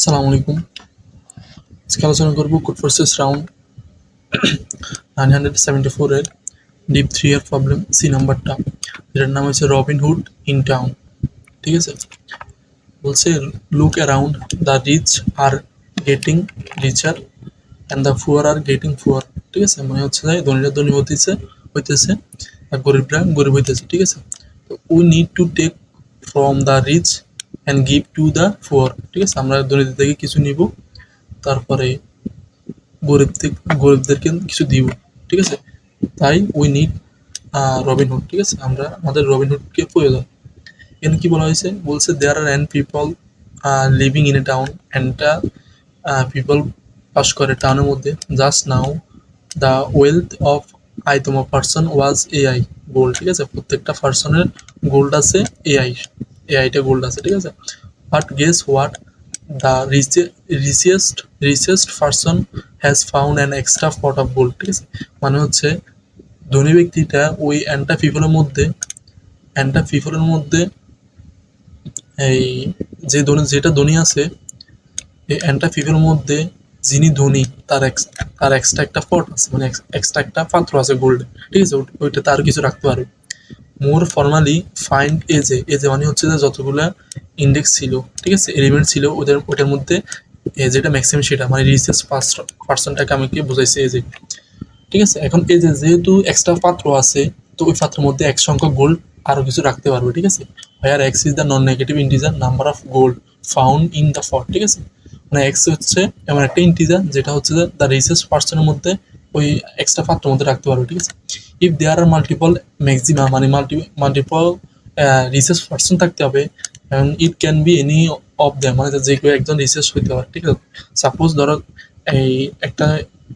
আসসালামু আলাইকুম। আজকে আলোচনা করব কোড ফোর্সেস রাউন্ড 974 এর ডিপ 3 এর প্রবলেম সি নাম্বারটা, যেটার নাম হচ্ছে রবিন হুড ইন টাউন। ঠিক আছে, বলছে look around, the rich are getting richer and the poor are getting poor. ঠিক আছে, মানে হচ্ছে যে ধনীরা ধনী হইতেছে আর গরিবরা গরিব হইতেছে। ঠিক আছে, তো we need to take from the rich and give to the poor. ঠিক আছে, আমরা ধনীদের থেকে কিছু নিব, তারপরে গরিবদেরকে কিছু দিব। ঠিক আছে, তাই উই নিড রবিনহুড। ঠিক আছে, আমাদের রবিনহুডকে প্রয়োজন। এখানে কি বলা হয়েছে, বলছে there are and people living in a town, অ্যান্ডটা পিপল বাস করে টাউনের মধ্যে। Just now the wealth of ith person was a i gold. ঠিক আছে, প্রত্যেকটা পার্সনের গোল্ড আছে এআইটা গোল্ড আছে। ঠিক আছে, but guess what, the richest person has found an extra pot of gold. ঠিক আছে, মানে হচ্ছে ধনী ব্যক্তিটা ওই অ্যান্টা ফিফলের মধ্যে এই যেটা ধনী আছে, এই অ্যান্টা ফিফের মধ্যে যিনি ধনী তার এক্সট্রা একটা পট আছে, মানে এক্সট্রা একটা পাত্র আছে গোল্ড। ঠিক আছে, ওইটা তার কিছু রাখতে পারে। মোর ফর্মালি ফাইন্ড এজে মানে হচ্ছে যে যতগুলা ইন্ডেক্স ছিল, ঠিক আছে, এলিমেন্ট ছিল ওটার মধ্যে যেটা ম্যাক্সিমাম সেটা মানে রিসার্চ পার্সনটাকে আমাকে বোঝাইছে এজে। ঠিক আছে, এখন এজে যেহেতু এক্সট্রা পাত্র আছে, তো ওই পাত্রের মধ্যে এক সংখ্যক গোল্ড আরো কিছু রাখতে পারবে। ঠিক আছে, where x is the non negative integer number of gold found in the fort. ঠিক আছে, মানে এক্স হচ্ছে এমন একটা ইন্টিজার যেটা হচ্ছে যে দ্য রিসার্চ পার্সনের মধ্যে ওই এক্সট্রা পাত্রের মধ্যে রাখতে পারবে। ঠিক আছে, if there are multiple maxima মানে মাল্টিপল রিসার্চ পার্সন থাকতে হবে, এবং it can be any of them মানে যে কেউ একজন রিসার্চ হইতে পারে। ঠিক আছে, সাপোজ ধরো এই একটা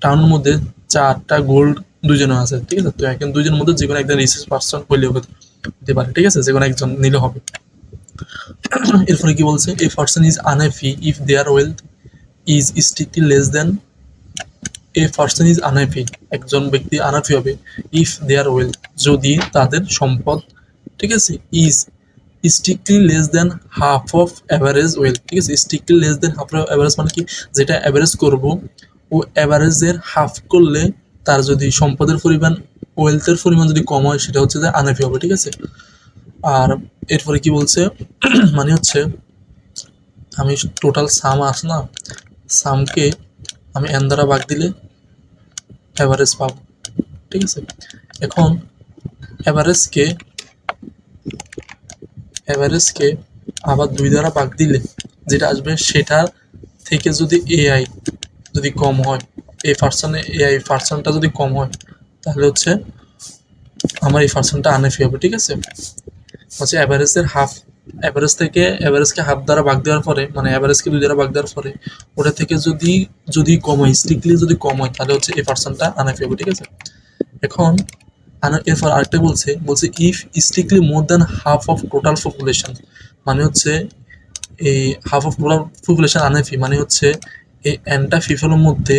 টাউনের মধ্যে 4টা গোল্ড দুজনে আছে। ঠিক আছে, তো এখন দুজনের মধ্যে যে কোনো একজন রিসার্চ পার্সন হইলেও হতে পারে। ঠিক আছে, যে কোনো একজন নিলে হবে। এরপরে কি বলছে, a person is unhappy if their wealth is strictly less than. A person is unhappy, একজন ব্যক্তি আনহ্যাপি হবে, ইফ দেয়ার ওয়েলথ যদি তাদের সম্পদ, ঠিক আছে, is strictly less than half of average wealth. ঠিক আছে, strictly less than half of average মানে কি, যেটা অ্যাভারেজ করব ও অ্যাভারেজের হাফ করলে তার যদি সম্পদের পরিমাণ ওয়েলথের পরিমাণ যদি কম হয়, সেটা হচ্ছে যে আনহ্যাপি হবে। ঠিক আছে, আর এরপরে কি বলছে মানে হচ্ছে আমি টোটাল সাম আস না, সামকে আমি এন দ্বারা ভাগ দিলে অ্যাভারেজ পাবো। ঠিক আছে, এখন অ্যাভারেজকে আবার 2 দ্বারা ভাগ দিলে যেটা আসবে, সেটা থেকে যদি এআই যদি কম হয়, এআই পার্সনটা যদি কম হয়, তাহলে হচ্ছে আমার এই পার্সনটা আনহ্যাপি হবে। ঠিক আছে, হচ্ছে অ্যাভারেজকে হাফ দ্বারা ভাগ দেওয়ার পরে, মানে অ্যাভারেজকে 2 দ্বারা ভাগ দেওয়ার পরে ওটা থেকে যদি কম হয়, স্ট্রিক্টলি যদি কম হয়, তাহলে হচ্ছে এই পার্সনটা আনহ্যাপি হবে। ঠিক আছে, এখন এরপর আরেকটা বলছে if strictly more than half of total population, মানে হচ্ছে এই half of total population unhappy, মানে হচ্ছে এই এনটা ফিফলের মধ্যে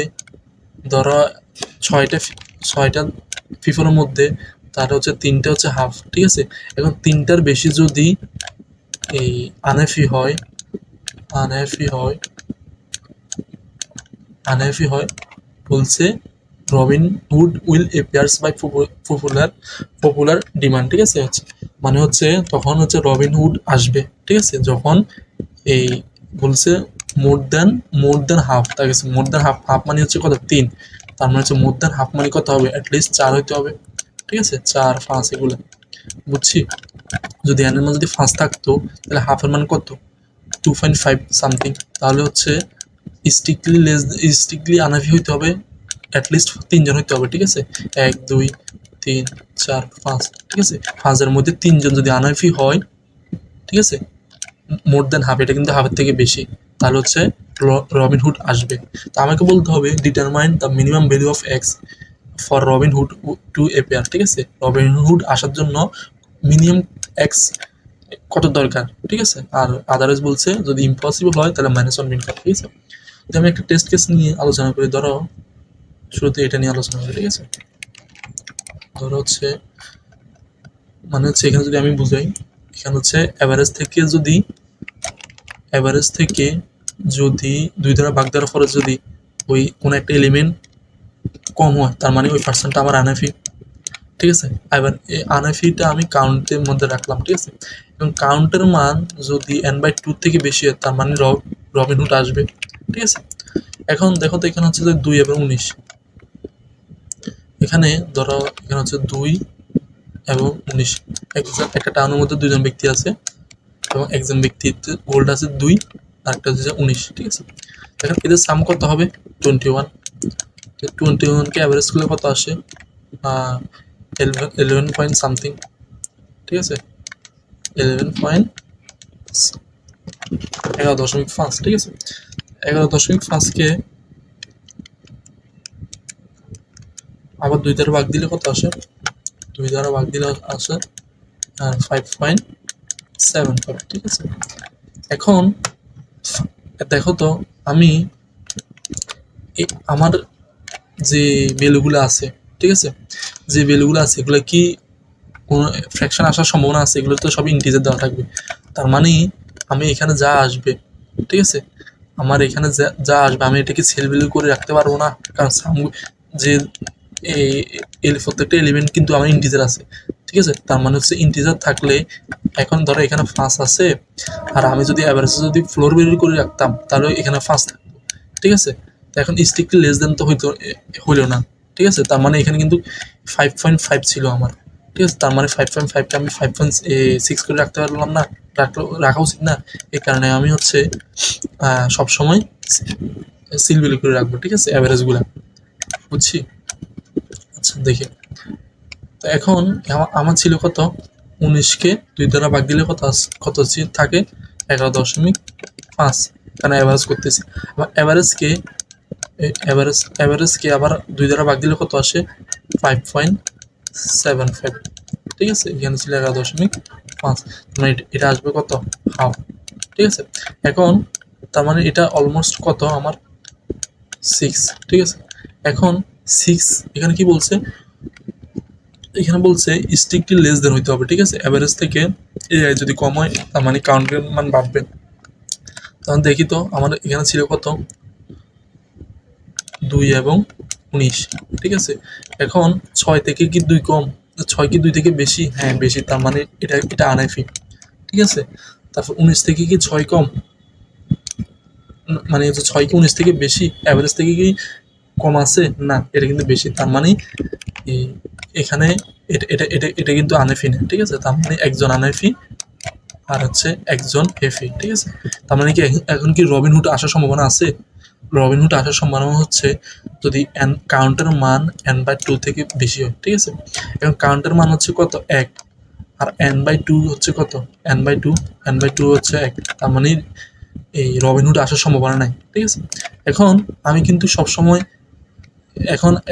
ধরো ছয়টা ফিফলের মধ্যে তার হচ্ছে 3টা হচ্ছে হাফ। ঠিক আছে, এখন 3টার বেশি যদি এই আনহ্যাপি হয় বলছে Robin Hood will appears by popular demand. ঠিক আছে, মানে হচ্ছে তখন হচ্ছে রবিন হুড আসবে। ঠিক আছে, যখন এই বলছে মোর দ্যান হাফ, ঠিক আছে, মোর দ্যান হাফ মানে হচ্ছে কত, 3, তার মানে হচ্ছে মোর দ্যান হাফ মানে কত হবে, অ্যাটলিস্ট 4 হইতে হবে। ঠিক আছে, 4 5 এগুলো বুঝছি। যদি এনের মান যদি 5 থাকতো, তাহলে হাফের মান কত, 2.5 সামথিং। তাহলে হচ্ছে স্ট্রিক্টলি আনহ্যাপি হইতে হবে, অ্যাটলিস্ট 3 জন হইতে হবে। ঠিক আছে, 1 2 3 4 5। ঠিক আছে, 5-এর মধ্যে 3 জন যদি আনহ্যাপি হয়, ঠিক আছে, মোর দ্যান হাফ, এটা কিন্তু হাফের থেকে বেশি, তাহলে হচ্ছে রবিন হুড আসবে। তো আমাকে বলতে হবে determine the minimum value of x for Robin Hood to appear. ঠিক আছে, রবিন হুড আসার জন্য মিনিমাম এক্স কত দরকার। ঠিক আছে, আর আদারওয়াইজ বলছে যদি ইম্পসিবল হয় তাহলে -1 মিন কর। ঠিক আছে, তো আমি একটা টেস্ট কেস নিয়ে আলোচনা করি। ধরো শুরুতে এটা নিয়ে আলোচনা করি। ঠিক আছে, ধরো হচ্ছে মানে হচ্ছে এখানে যদি আমি বুঝাই, এখানে হচ্ছে অ্যাভারেজ থেকে যদি 2 দ্বারা ভাগ দেওয়ার পরে যদি ওই কোনো একটা এলিমেন্ট কম হয়, তার মানে ওই পার্সেন্টটা আমার আনএফি। ঠিক আছে, এবার এই আনএফিটা আমি কাউন্টের মধ্যে রাখলাম। ঠিক আছে, এবং কাউন্টের মান যদি n/2 থেকে বেশি হয়, তার মানে রবিনহুড আসবে। ঠিক আছে, এখন দেখো তো এখানে হচ্ছে যে 2 এবং 19, এখানে ধরো এখানে হচ্ছে 2 এবং 19, একটা টাউনের মধ্যে দুজন ব্যক্তি আছে এবং একজন ব্যক্তির গোল্ড আছে 2 আর একটা হচ্ছে 19। ঠিক আছে, এখন এদের সাম কত হবে 21। 21কে অ্যাভারেজ করলে কত আসে 11 পয়েন্ট সামথিং। ঠিক আছে, 11.11.5। ঠিক আছে, 11.5কে আবার 2 দ্বারা ভাগ দিলে কত আসে, 2 দ্বারা ভাগ দিলে আসে 5.75। ঠিক আছে, এখন দেখো তো আমি আমার যে ভ্যালুগুলো আছে, ঠিক আছে, যে ভ্যালুগুলো আছে এগুলো কি কোনো ফ্র্যাকশন আসার সম্ভাবনা আছে? এগুলো তো সব ইন্টিজার দেওয়া থাকবে। তার মানে আমি এখানে যা আসবে, ঠিক আছে, আমার এখানে যা আসবে আমি এটাকে সেল ভ্যালু করে রাখতে পারবো না, কারণ যে প্রত্যেকটা এলিমেন্ট কিন্তু আমার ইন্টিজার আছে। ঠিক আছে, তার মানে হচ্ছে ইন্টিজার থাকলে এখন ধরো এখানে 5 আছে, আর আমি যদি অ্যাভারেজে যদি ফ্লোর ভ্যালু করে রাখতাম তাহলে এখানে 5 থাকতো। ঠিক আছে, তো এখন স্ট্রিক্টলি লেস দেন তো হইলো না। ঠিক আছে, তার মানে এখানে কিন্তু 5.5 ছিল আমার। ঠিক আছে, তার মানে 5.5কে আমি 5.6 করে রাখতে পারলাম না, রাখা উচিত না। এই কারণে আমি হচ্ছে সবসময় সিল ভ্যালু করে রাখবো। ঠিক আছে, অ্যাভারেজগুলো বুঝছি। আচ্ছা দেখি, তো এখন আমার ছিল কত 19কে 2 দ্বারা ভাগ দিলে কত থাকে 11.5, কারণ অ্যাভারেজ করতেছি। আবার অ্যাভারেজকে আবার 2 দ্বারা ভাগ দিলে কত আসে 5.75। ঠিক আছে, এখানে ছিল 11.5, মানে এটা আসবে কত হাফ। ঠিক আছে, এখন তার মানে এটা অলমোস্ট কত আমার 6। ঠিক আছে, এখন 6 এখানে কি বলছে, এখানে বলছে স্ট্রিক্টলি লেস দেন হইতে হবে। ঠিক আছে, অ্যাভারেজ থেকে এআই যদি কম হয় তার মানে কাউন্টের মান বাড়বে। তখন দেখি তো আমার এখানে ছিল কত 2 এবং 19। ঠিক আছে, এখন 6 থেকে কি 2 কম, 6 কি 2 থেকে বেশি? হ্যাঁ বেশি, তার মানে এটা আনএফি। ঠিক আছে, তারপর 19 থেকে কি 6 কম, মানে 6 কি 19 থেকে বেশি? অ্যাভারেজ থেকে কি কম আছে? না, এটা কিন্তু বেশি, তার মানে এখানে এটা কিন্তু আনএফি না। ঠিক আছে, তার মানে একজন আনএফি আর হচ্ছে একজন এফি। ঠিক আছে, তার মানে কি এখন কি রবিনহুড আসার সম্ভাবনা আছে? রবিনহুড আসার সম্ভাবনা হচ্ছে যদি কাউন্টের মান n/2 থেকে বেশি হয়। ঠিক আছে, এখন কাউন্টের মান হচ্ছে কত 1, আর n/2 হচ্ছে কত n/2 হচ্ছে 1, তার মানে এই রবিনহুড আসার সম্ভাবনা নাই। ঠিক আছে, এখন আমি কিন্তু সবসময়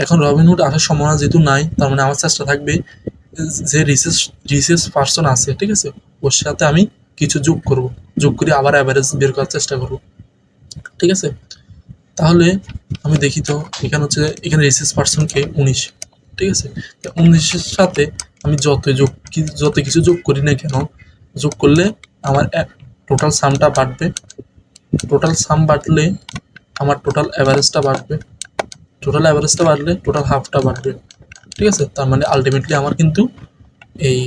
এখন রবিনহুড আসার সম্ভাবনা যেহেতু নাই, তার মানে আমার চেষ্টা থাকবে যে রিসেস পার্সন আছে, ঠিক আছে, ওর সাথে আমি কিছু যোগ করে আবার অ্যাভারেজ বের করার চেষ্টা করব। ঠিক আছে, তাহলে আমি দেখি তো এখানে হচ্ছে এখানে রিসেস পার্সনকে 19। ঠিক আছে, 19-এর সাথে আমি যত কিছু যোগ করি না কেন, যোগ করলে আমার টোটাল সামটা বাড়বে। টোটাল সাম বাড়লে আমার টোটাল অ্যাভারেজটা বাড়বে। টোটাল হাফটা বাড়বে। ঠিক আছে, তার মানে আলটিমেটলি আমার কিন্তু এই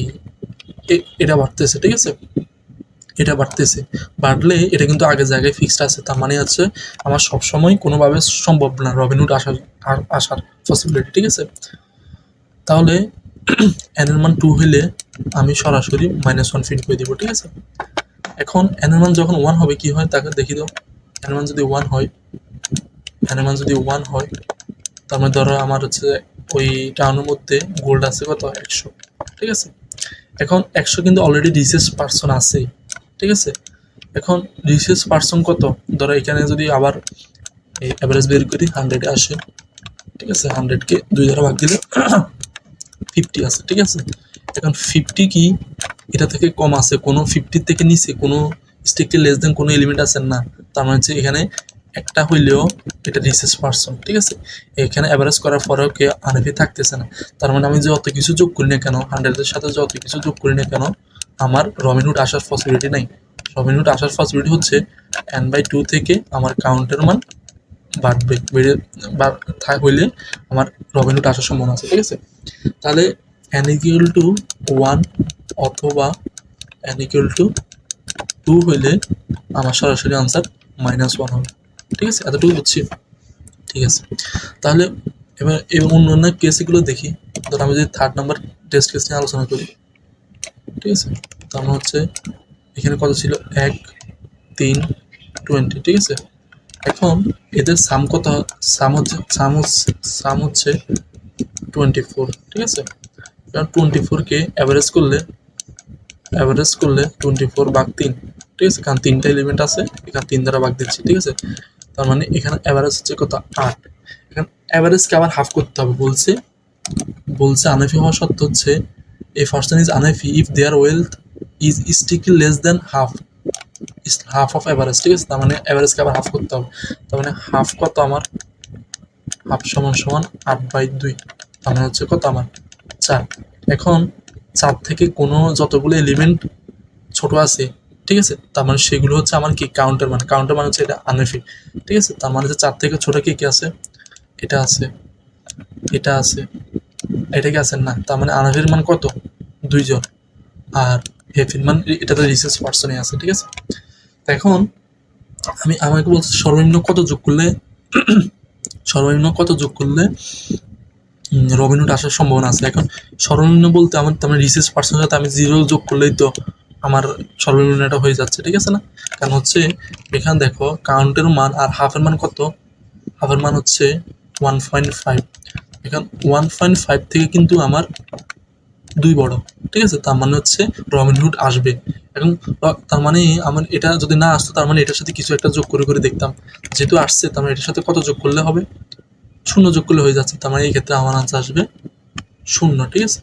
এটা বাড়তেছে। ঠিক আছে, এটা বাড়লে এটা কিন্তু আগের জায়গায় ফিক্সড আছে, তার মানে হচ্ছে আমার সবসময় কোনোভাবে সম্ভব না রবিনহুড আসার পসিবিলিটি। ঠিক আছে, তাহলে n এর মান 2 হলে আমি সরাসরি -1 ফিট করে দিব। ঠিক আছে, এখন n এর মান যখন 1 হবে কি হয় তাকে দেখি তো। n এর মান যদি 1 হয়, তার মানে ধরো আমার হচ্ছে ওই টাউনের মধ্যে গোল্ড আছে কত 100। ঠিক আছে, এখন 100 কিন্তু অলরেডি রিসেস পার্সন আছে। ঠিক আছে, এখন রিসেস পার্সন কত, ধরো এখানে যদি আবার এই অ্যাভারেজ বের করি 100 আসে। ঠিক আছে, 100কে 2 দ্বারা ভাগ দিলে 50 আছে। ঠিক আছে, এখন 50 কি এটা থেকে কম আছে? কোনো 50 থেকে নিচে কোনো স্ট্রিক্টলি লেস দেন কোনো এলিমেন্ট আছে না, তার মানে হচ্ছে এখানে একটা হইলেও এটা রিসেস পার্সন। ঠিক আছে, এখানে অ্যাভারেজ করার পরেও কে আনএফি থাকতেছে না, তার মানে আমি যত কিছু যোগ করি না কেন, 100-এর সাথে যত কিছু যোগ করি না কেন, আমার রবিনহুড আসার পসিবিলিটি নাই। রবিনহুড আসার পসিবিলিটি হচ্ছে n/2 থেকে আমার কাউন্টের মান বাড়বে, হইলে আমার রবিনহুড আসার সম্ভাবনা আছে। ঠিক আছে, তাহলে n=1 অথবা n=2 হইলে আমার সরাসরি আনসার -1 হবে। ঠিক আছে, এতটুকু বুঝছি। ঠিক আছে, তাহলে এবার অন্য কেসগুলো দেখি। ধর আমি যদি 3rd নাম্বার টেস্ট কেস নিয়ে আলোচনা করি। ঠিক আছে, তার মানে হচ্ছে এখানে কত ছিল, 1 3 20। ঠিক আছে, এখন এদের সাম কত, সাম হচ্ছে 24। ঠিক আছে, কারণ 24কে অ্যাভারেজ করলে 24/3। ঠিক আছে, কারণ 3টা এলিমেন্ট আছে, এখানে 3 দ্বারা ভাগ দিচ্ছি। ঠিক আছে, তার মানে এখানে অ্যাভারেজ হচ্ছে কত, 8। এখানে অ্যাভারেজকে আবার হাফ করতে হবে বলছে আনাফি হওয়া সত্ত্বে হচ্ছে a person is unhappy if their wealth is strictly less than half of average. ঠিক আছে, তার মানে অ্যাভারেজকে আবার হাফ করতে হবে। তার মানে হাফ কত আমার, হাফ সমান 8/2। তার মানে হচ্ছে কত আমার 4। এখন 4 থেকে কোনো যতগুলো এলিমেন্ট ছোট আছে, ঠিক আছে, তার মানে সেগুলো হচ্ছে আমার কি কাউন্টার মানে হচ্ছে এটা আনএফি। ঠিক আছে, তার মানে হচ্ছে 4 থেকে ছোট কি কি আছে, এটা আছে, এটা আছে, এটা কি আছে না, তার মানে আনএফির মান কত, 2 জন, আর হেফির মান এটাতে রিসার্চ পার্সনই আছে। ঠিক আছে, এখন আমাকে বলছে সর্বনিম্ন কত যোগ করলে রবিনহুড আসার সম্ভাবনা আছে। এখন সর্বনিম্ন বলতে আমার তার মানে রিসার্চ পার্সনের সাথে আমি 0 যোগ করলেই তো আমার সর্বনিম্নটা হয়ে যাচ্ছে। ঠিক আছে না, কারণ হচ্ছে এখানে দেখো কাউন্টের মান আর হাফের মান কত, হাফের মান হচ্ছে 1.5। এখন 1.5 থেকে কিন্তু আমার 2 বড়। ঠিক আছে, তার মানে হচ্ছে রবিনহুড আসবে। এখন তার মানে আমার এটা যদি না আসতো, তার মানে এটার সাথে কিছু একটা যোগ করে দেখতাম, যেহেতু আসছে তার মানে এটার সাথে কত যোগ করলে হবে, 0 যোগ করলে হয়ে যাচ্ছে। তার মানে এই ক্ষেত্রে আমার আনসার আসবে 0। ঠিক আছে,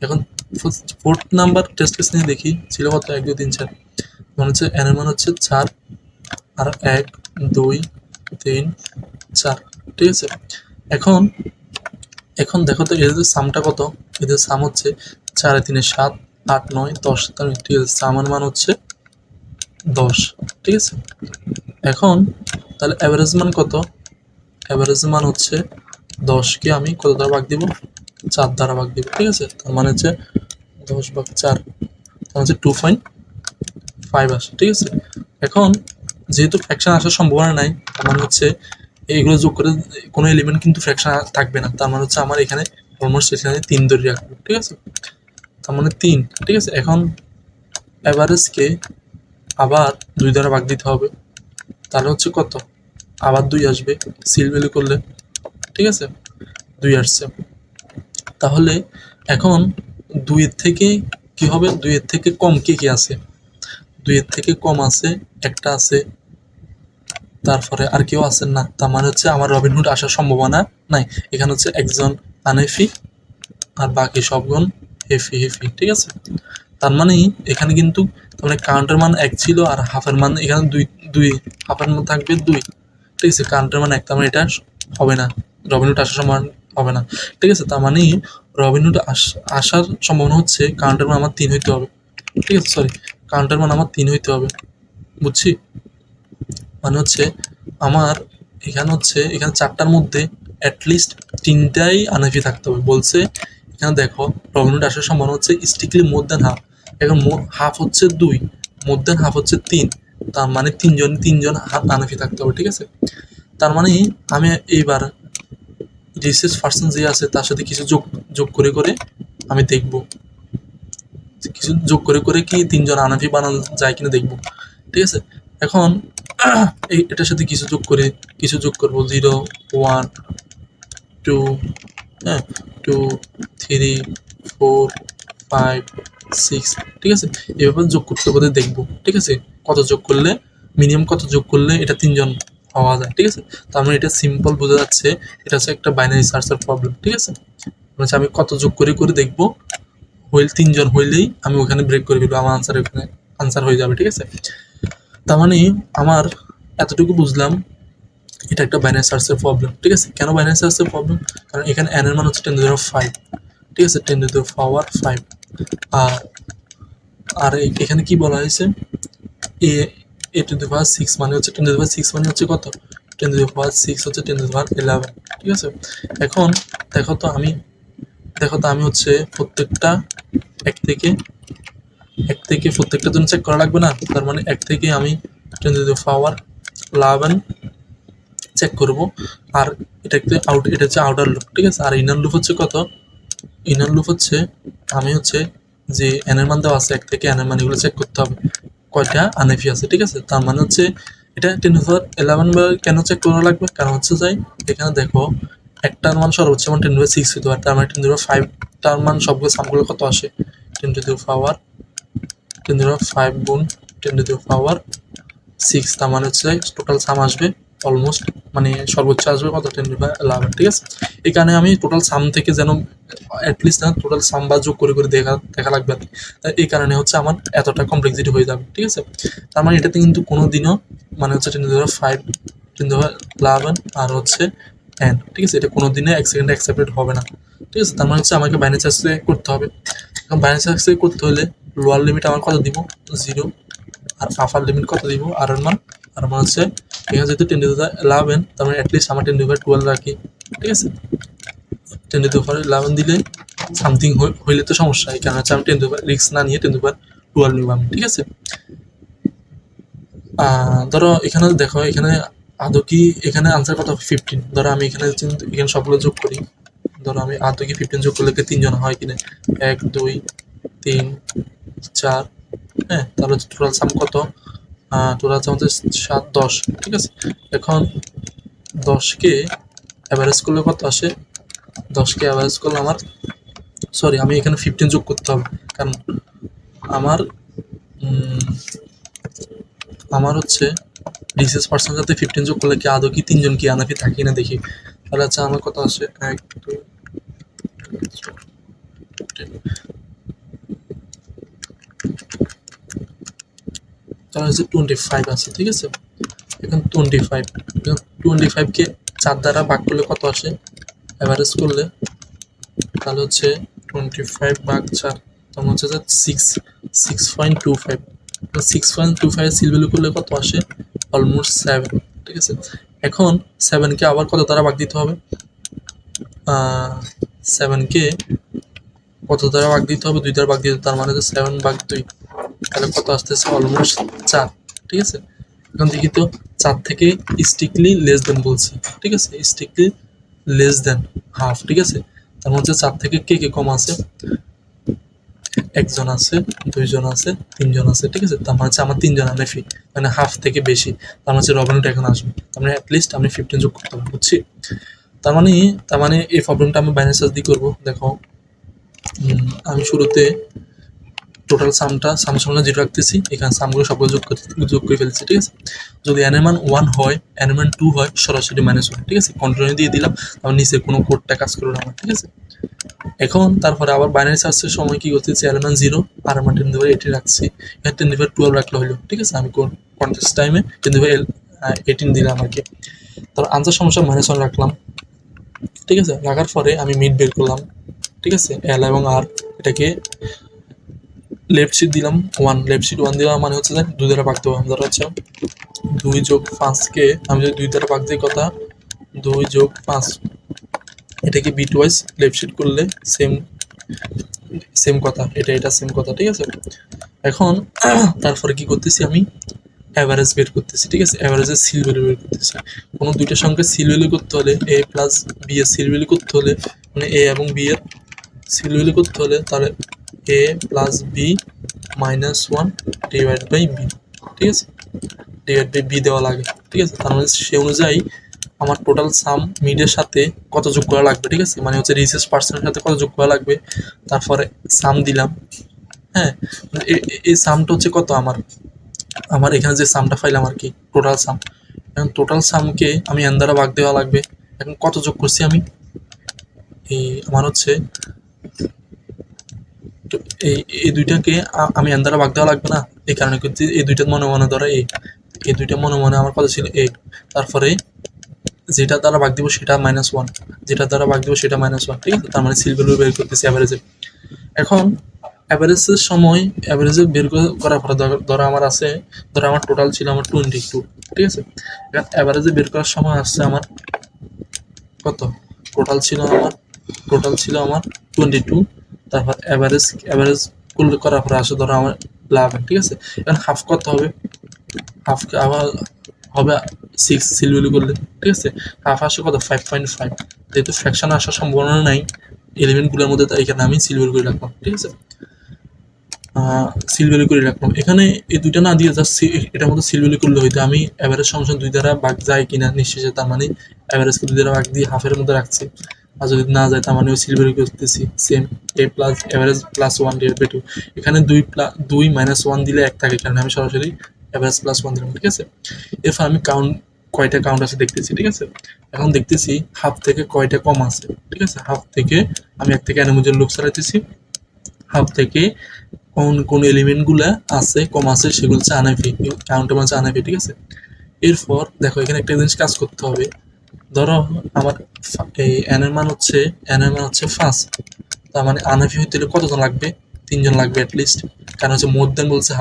এখন 4th নাম্বার টেস্ট কেস নিয়ে দেখি, ছিল কত, 1 2 3 4, মানে হচ্ছে n এর মান হচ্ছে 4 আর 1 2 3 4। ঠিক আছে, এখন দেখো তো এদের সামটা কত, এদের সাম হচ্ছে 4 3 7 8 9 10। তার ঠিক আছে, সামের মান হচ্ছে 10। ঠিক আছে, এখন তাহলে অ্যাভারেজ মান কত, অ্যাভারেজ মান হচ্ছে 10কে আমি কত দ্বারা ভাগ দিব, 4 দ্বারা ভাগ দিব। ঠিক আছে, তার মানে হচ্ছে 10/4, তার হচ্ছে 2.5 আসে। ঠিক আছে, এখন যেহেতু ফ্র্যাকশন আসার সম্ভাবনা নাই, তার মানে হচ্ছে এইগুলো যোগ করে কোনো এলিমেন্ট কিন্তু ফ্র্যাকশন থাকবে না। তার মানে হচ্ছে আমার এখানে অলমোস্ট এখানে 3 ধরে রাখবো। ঠিক আছে, তার মানে 3। ঠিক আছে, এখন অ্যাভারেজকে আবার 2 দ্বারা ভাগ দিতে হবে, তাহলে হচ্ছে কত, আবার 2 আসবে সিল ভ্যালু করলে। ঠিক আছে, 2 আসছে। তাহলে এখন 2 এর থেকে কি হবে, 2 এর থেকে কম কি আছে, 2 এর থেকে কম আছে, একটা আছে, তারপরে আর কেউ আছেন না। তার মানে হচ্ছে আমার রবিনহুড আসার সম্ভাবনা নাই। এখানে হচ্ছে একজন আনএফি আর বাকি সবগুণ হেফি। ঠিক আছে, তার মানে এখানে কিন্তু তার মানে কাউন্টের মান 1 ছিল আর হাফের মান এখানে 2 হাফের মান থাকবে 2। ঠিক আছে, কাউন্টের মান 1, তার মানে এটা হবে না, রবিনহুড আসার সম্ভাবনা হবে না। ঠিক আছে, তার মানে রবিনহুড আসার সম্ভাবনা হচ্ছে কাউন্টের মান আমার 3 হইতে হবে। ঠিক আছে, কাউন্টের মান আমার 3 হইতে হবে, বুঝছি। মানে হচ্ছে আমার এখানে 4টার মধ্যে অ্যাটলিস্ট 3টাই আনএফি থাকতে হবে বলছে। এখানে দেখো রবিনহুড আসার সম্ভাবনা হচ্ছে স্ট্রিক্টলি মোর দেন হাফ। এখন হাফ হচ্ছে 2, মোর দেন হাফ হচ্ছে 3, তার মানে 3জন আনএফি থাকতে হবে। ঠিক আছে, তার মানে আমি এইবার রিসার্চ পার্সন যে আছে তার সাথে কিছু যোগ করে আমি দেখব, কিছু যোগ করে কি 3জন আনএফি বানানো যায় কিনা দেখব। ঠিক আছে, এখন এটার সাথে কিছু যোগ করবো, 0 1 2 হ্যাঁ 2 3 4 5 6। ঠিক আছে, এভাবে যোগ করতে দেখবো। ঠিক আছে, কত যোগ করলে মিনিমাম কত যোগ করলে এটা 3জন হওয়া যায়। ঠিক আছে, তার মানে এটা সিম্পল বোঝা যাচ্ছে, এটা হচ্ছে একটা বাইনারি সার্চের প্রবলেম। ঠিক আছে, মানে আমি কত যোগ করে দেখবো, 3জন হইলেই আমি ওখানে ব্রেক করে ফেলবো, আমার আনসার হয়ে যাবে। ঠিক আছে, তার মানে আমার এতটুকু বুঝলাম এটা একটা বাইনারি সার্চের প্রবলেম। ঠিক আছে, কেন বাইনারি সার্চের প্রবলেম, কারণ এখানে n এর মান হচ্ছে 10⁵। ঠিক আছে, 10⁵ আর এখানে কি বলা হয়েছে, এ এ টু দি পাওয়ার 6 মানে হচ্ছে 10 টু দি পাওয়ার 6 মানে হচ্ছে কত 10 টু দি পাওয়ার 6 হচ্ছে 10 টু দি পাওয়ার 11, ঠিক আছে। এখন দেখো তো আমি হচ্ছে প্রত্যেকটা এক থেকে প্রত্যেকটা জন্য চেক করা লাগবে না, তার মানে এক থেকে আমি 10 টু দি পাওয়ার 11 চেক করব। আর এটা হচ্ছে আউটার লুপ, ঠিক আছে। আর ইনার লুপ হচ্ছে কত, ইনার লুপ হচ্ছে আমি হচ্ছে যে এন এর মান দেওয়া আছে 1 থেকে এন এর মান এগুলো চেক করতে হবে কয়টা আনএফি আছে, ঠিক আছে। তার মানে হচ্ছে এটা 10 টু দি পাওয়ার 11 কেন চেক করা লাগবে, কারণ হচ্ছে যাই এখানে দেখো একটার মান সর্বোচ্চ মান 10 টু দি পাওয়ার 6 হতে পারে, তার মানে 10 টু দি পাওয়ার 5 টার মান সবগুলো সামগুলো কত আসে 10 to the power 10 to the পাওয়ার 5 গুণ 10 টু দি পাওয়ার 6, তার মানে হচ্ছে টোটাল সাম আসবে অলমোস্ট মানে সর্বোচ্চ আসবে কত 10 টু দি পাওয়ার 11, ঠিক আছে। এই কারণে আমি টোটাল সাম থেকে যেন অ্যাটলিস্ট না টোটাল সাম বা যোগ করে দেখা লাগবে আর কি। তাই এই কারণে হচ্ছে আমার এতটা কমপ্লেক্সিটি হয়ে যাবে, ঠিক আছে। তার মানে এটাতে কিন্তু কোনো দিনও মানে হচ্ছে 10 to the power 5 10 to the পাওয়ার 11 আর হচ্ছে n, ঠিক আছে। এটা কোনো দিনে এক সেকেন্ডে অ্যাকসেপ্টেড হবে না, ঠিক আছে। তার মানে হচ্ছে আমাকে বাইনারি সার্চে করতে হবে। এখন বাইনারি সার্চে করতে হলে লোয়ার লিমিট আমার কত দিব 0 আর আপার লিমিট কত দিব আর এর মান, আর মান হচ্ছে এখানে যেহেতু 10 টু দি পাওয়ার 11 তার মানে অ্যাটলিস্ট আমার 10 টু দি পাওয়ার 12 রাখি, ঠিক আছে। 10 টু দি পাওয়ার 11 দিলে সামথিং হইলে তো সমস্যা, এই কারণে হচ্ছে আমি 10 টু দি পাওয়ার রিস্ক না নিয়ে 10 টু দি পাওয়ার 12 নিব আমি, ঠিক আছে। ধরো এখানে দেখো এখানে আদৌ কি এখানে আনসার কত 15, ধরো আমি এখানে এখানে সবগুলো যোগ করি, ধরো আমি আদৌ কি 15 যোগ করলে 3 জন হয় কিনা 1 2 3 4, হ্যাঁ তাহলে টোটাল সাম কত টোটাল সাম হচ্ছে 7 10, ঠিক আছে। এখন 10কে অ্যাভারেজ করলে কত আসে, 10কে অ্যাভারেজ করলে আমার সরি আমি এখানে 15 যোগ করতে হবে, কারণ আমার আমার হচ্ছে রিসেস পার্সন সাথে 15 যোগ করলে কি আদৌ কি 3 জন কি আনাফি থাকি না দেখি। তাহলে আচ্ছা আমার কত আসে 1 2 তাহলে হচ্ছে 25 আছে, ঠিক আছে। এখন 25 কে 4 দ্বারা ভাগ করলে কত আসে অ্যাভারেজ করলে, তাহলে হচ্ছে 25 ভাগ 4 তখন হচ্ছে যে 6.25, 6.25 সিল ভ্যালু করলে কত আসে অলমোস্ট 7, ঠিক আছে। এখন 7কে আবার কত দ্বারা ভাগ দিতে হবে, 7কে কত দ্বারা ভাগ দিতে হবে 2 দ্বারা ভাগ দিতে হবে, তার মানে হচ্ছে 7 ভাগ 2, তাহলে কত আসতেছে অলমোস্ট 4, ঠিক আছে। এখন দেখি তো 4 থেকে স্ট্রিক্টলি লেস দেন বলছে, ঠিক আছে, স্ট্রিক্টলি লেস দেন হাফ, ঠিক আছে। তার মধ্যে 4 থেকে কে কে কম আছে, একজন আছে 2 জন আছে 3 জন আছে, ঠিক আছে। তার মানে হচ্ছে আমার 3 জন আনেফি মানে হাফ থেকে বেশি, তার মানে হচ্ছে রবিনহুড এখন আসবে, তার মানে অ্যাটলিস্ট আমি 15 যোগ করতে হবে, বুঝছি। তার মানে এই প্রবলেমটা আমি বাইনারি সার্চ দিয়ে করবো। দেখো আমি শুরুতে টোটাল সাম সামনে 0 রাখতেছি, এখানে সামগুলো সবগুলো যোগ করে ফেলছি, ঠিক আছে। যদি এন এর মান 1 হয় এন এর মান 2 হয় সরাসরি -1, ঠিক আছে। কন্টিনিউ দিয়ে দিলাম, তারপর নিচে কোনো কোডটা কাজ করলো না আমার, ঠিক আছে। এখন তারপরে আবার বাইনারি সার্চের সময় কি করতেছি এল মান 0 আর মান 10 টু দি পাওয়ার 18 রাখছি, এখানে 10 টু দি পাওয়ার 12 রাখলে হলো, ঠিক আছে। আমি কোন কন্টেস্ট টাইমে 10 টু দি পাওয়ার 18 দিলাম আর কি। তারপর আনসার সমস্যা -1 রাখলাম, ঠিক আছে। রাখার পরে আমি মিড বের করলাম, ঠিক আছে। এল এবং আর এটাকে লেফট শিট দিলাম 1, লেফট শিট 1 দেওয়া মানে হচ্ছে যে 2 দ্বারা ভাগ দেওয়া, ধরো হচ্ছে 2 যোগ 5কে আমি যদি 2 দ্বারা ভাগ দিই কথা 2 যোগ 5, এটাকে বিট ওয়াইজ লেফট শিট করলে সেম কথা, এটা সেম কথা, ঠিক আছে। এখন তারপরে কি করতেছি আমি অ্যাভারেজ বের করতেছি, ঠিক আছে। অ্যাভারেজের সিল ভ্যালু বের করতেছি। কোনো দুইটা সংখ্যা সিল ভ্যালু করতে হলে এ প্লাস বি এর সিল ভ্যালু করতে হলে মানে এ এবং বি এর সিল ভ্যালু করতে হলে তাহলে a plus b -1 divide by b, ঠিক আছে, ডিভাইড বাই বি দেওয়া লাগে, ঠিক আছে। তার মানে সে অনুযায়ী আমার টোটাল সাম মিডের সাথে কত যোগ করা লাগবে, ঠিক আছে, মানে হচ্ছে রিসেস পার্সেন্টের সাথে কত যোগ করা লাগবে, তারপরে সাম দিলাম, হ্যাঁ। এই সামটা হচ্ছে কত আমার এখানে যে সামটা পাইলাম আর কি টোটাল সাম, এখন টোটাল সামকে আমি এন দ্বারা ভাগ দেওয়া লাগবে। এখন কত যোগ করছি আমি এই আমার হচ্ছে এই দুইটাকে আমি এন দ্বারা ভাগ দেওয়া লাগবে না, এই কারণে করছি এই দুইটা মনে ধরো এই দুইটা মনে আমার কত ছিল এ, তারপরে যেটা দ্বারা ভাগ দিব সেটা -1, যেটা দ্বারা ভাগ দিব সেটা -1, ঠিক আছে। তার মানে সিল ভ্যালু বের করতেছি অ্যাভারেজে। এখন অ্যাভারেজের সময় অ্যাভারেজে বের করার পরে ধরো আমার আছে, ধরো আমার টোটাল ছিল আমার 22, ঠিক আছে। এখন অ্যাভারেজে বের করার সময় আসছে আমার কত, টোটাল ছিল আমার 22, তারপর অ্যাভারেজ করলে করার পরে আসে ধরো আমার 11, ঠিক আছে। এখন হাফ কত হবে, হাফকে আবার হবে 6 সিল ভ্যালু করলে, ঠিক আছে। হাফ আসে কত 5.5, যেহেতু ফ্র্যাকশন আসার সম্ভাবনা নাই এলিমেন্টগুলোর মধ্যে, তাই এখানে আমি সিল ভ্যালু করে রাখলাম, ঠিক আছে। সিল ভ্যালু করে রাখলাম। এখানে এই দুইটা না দিয়ে জাস্ট এটার মধ্যে সিল ভ্যালু করলে হইতো। আমি অ্যাভারেজ ফাংশন 2 দ্বারা ভাগ যায় কিনা নিশ্চিত, তার মানে অ্যাভারেজকে 2 দ্বারা ভাগ দিয়ে হাফের মধ্যে রাখছি। আর যদি না যায় তার মানে ওই সিল ভ্যালু করতেছি same a plus average plus 1 divide by 2। এখানে 2 মাইনাস 1 দিলে 1 থাকে, কারণে আমি সরাসরি অ্যাভারেজ প্লাস 1 দিলাম, ঠিক আছে। এরপর আমি কয়টা কাউন্ট আছে দেখতেছি, ঠিক আছে। এখন দেখতেছি হাফ থেকে কয়টা কম আছে, ঠিক আছে। হাফ থেকে আমি 1 থেকে n এর মধ্যে লুপ চালাইতেছি। হাফ থেকে কোন এলিমেন্টগুলা আছে কম আছে সেগুলো হচ্ছে আনএফি, কাউন্টের মানে আনএফি, ঠিক আছে। এরপর দেখো এখানে একটা জিনিস কাজ করতে হবে। ধরো আমার এই এন এর মান হচ্ছে 5, তার মানে আনএফি হইতে হলে কতজন লাগবে, 3 জন লাগবে অ্যাটলিস্ট, কারণ হচ্ছে মোর দেন বলছে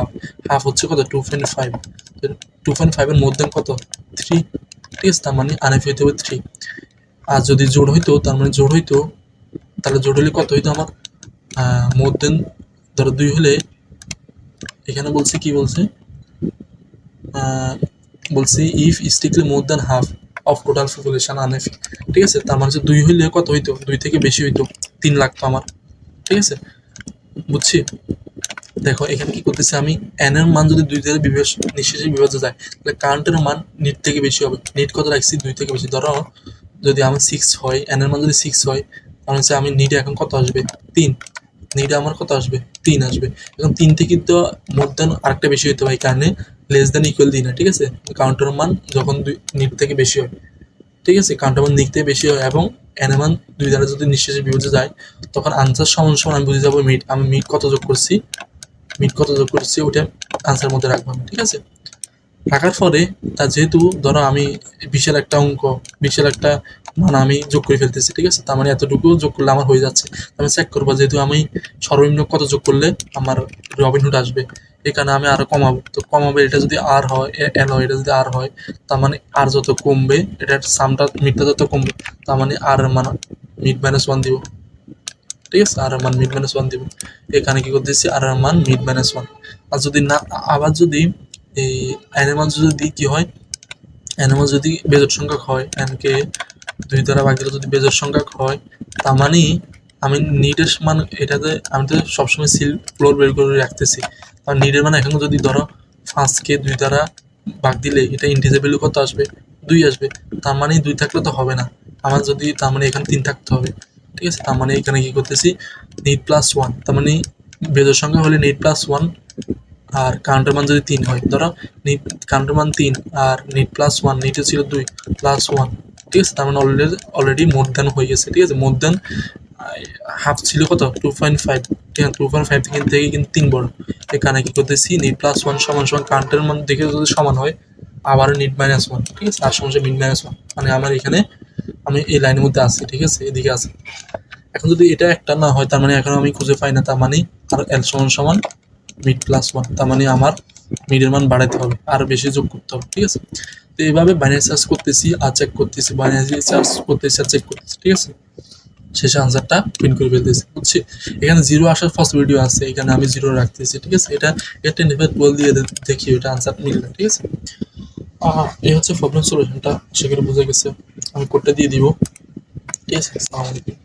হাফ হচ্ছে কত 2.5, 2.5 এর মোর দেন কত 3, ঠিক আছে। তার মানে আনএফি হইতে হবে 3। আর যদি জোড় হইতো তার মানে তাহলে জোড় হলে কত হইতো আমার মোর দেন, ধরো 2 হলে এখানে বলছে কি বলছে, বলছি if strictly more than half of total population unhappy, ঠিক আছে। তার মানে হচ্ছে 2 হইলে কত হইতো, 2 থেকে বেশি হইতো 3 লাগতো আমার, ঠিক আছে, বুঝছি। দেখো এখানে কি করতেছি আমি, এন এর মান যদি 2 দ্বারা নিঃশেষে বিভাজ্য যায় তাহলে কারেন্টের মান নিট থেকে বেশি হবে। নিট কত রাখছি 2 থেকে বেশি। ধরো যদি আমার 6 হয়, এন এর মান যদি 6 হয় তাহলে হচ্ছে আমি নিটে এখন কত আসবে 3, নিটে আমার কত আসবে 3 আসবে। এখন 3 থেকে তো মোর দেন আরেকটা বেশি হইতে হয়, কারণে লেস দেন ইকুয়াল দিই না, ঠিক আছে। কাউন্টার মান যখন নিট থেকে বেশি হয়, ঠিক আছে, কাউন্টার মান নিট থেকে বেশি হয় এবং এন এর মান 2 দ্বারা যদি নিঃশেষে বিভাজ্য যায় তখন আনসার সমান সমান আমি বুঝে যাবো মিট, আমি মিট কত যোগ করছি ওটা আনসার মধ্যে রাখবো, ঠিক আছে। রাখার পরে তা যেহেতু ধরো আমি বিশাল একটা মান আমি যোগ করে ফেলতেছি, ঠিক আছে। তার মানে এতটুকু যোগ করলে আমার হয়ে যাচ্ছে। আমি চেক করবো যেহেতু আমি সর্বনিম্ন কত যোগ করলে আমার রবিনহুড আসবে, এখানে আমি আরো কমাবো। তো কমাবে এটা যদি আর হয়, এল হয়, এটা যদি আর হয় তার মানে আর যত কমবে এটার মিটটা যত কমবে তার মানে আর এর মান মিড মাইনাস 1 দিব, ঠিক আছে। আর এর মান মিড মাইনাস 1 দিব। এখানে কি করতেছি আর এর মান মিড মাইনাস 1। আর যদি না, আবার যদি এই অ্যানিমাল যদি কি হয়, অ্যানিমাল যদি বেজোড় সংখ্যক হয়, এনকে 2 দ্বারা ভাগ দিলে যদি বেজোড় সংখ্যক হয় তার মানে আমি নিডের মান এটাতে আমি তো সবসময় সিল ফ্লোর বের করে রাখতেছি। আর নিডের মানে এখন যদি ধরো 5কে 2 দ্বারা ভাগ দিলে এটা ইন্টিজার ভ্যালু কত আসবে 2 আসবে। তার মানে 2 থাকলে তো হবে না আমার, যদি তার মানে এখানে 3 থাকতে হবে, ঠিক আছে। তার মানে এখানে কি করতেছি নিড প্লাস 1, তার মানে বেজোড় সংখ্যা হলে নিড প্লাস 1 আর কাউন্টার মান যদি 3 হয়, ধরো কাউন্টার মান 3 আর নিট প্লাস 1, নিটে ছিল 2 প্লাস 1, ঠিক আছে। তার মানে অলরেডি মোর দেন হয়ে গেছে, ঠিক আছে। মোর দেন হাফ ছিল কত 2.5, ঠিক আছে। 2.5 থেকে কিন্তু 3 বড়। এখানে কি করতেছি নিট প্লাস 1 সমান সমান কাউন্টার মান দেখে যদি সমান হয় আবার নিট মাইনাস 1, ঠিক আছে। আর সমস্যা মিড মাইনাস 1, মানে আমার এখানে আমি এই লাইনের মধ্যে আছি, ঠিক আছে, এদিকে আছে। এখন যদি এটা একটা না হয় তার মানে এখন আমি খুঁজে পাই না, তার মানে আর এল সমান সমান মিড প্লাস 1, তার মানে আমার মিডের মান বাড়াইতে হবে আর বেশি যোগ করতে হবে, ঠিক আছে। তো এইভাবে বাইনারি সার্চ করতেছি আর চেক করতেছি, বাইনারি সার্চ করতেছি আর চেক করতেছি, ঠিক আছে। শেষে আনসারটা প্রিন্ট করে ফেলতেছি, বুঝছি। এখানে 0 আসার পসিবিলিটি আছে, এখানে আমি 0 রাখতেছি, ঠিক আছে। এটা 10/12 দিয়ে দেখি ওটা আনসার মিলবে, ঠিক আছে। এই হচ্ছে প্রবলেম সলিউশনটা, সেগুলো বুঝে গেছে। আমি কোডটা দিয়ে দিব, ঠিক আছে। আসসালামু আলাইকুম।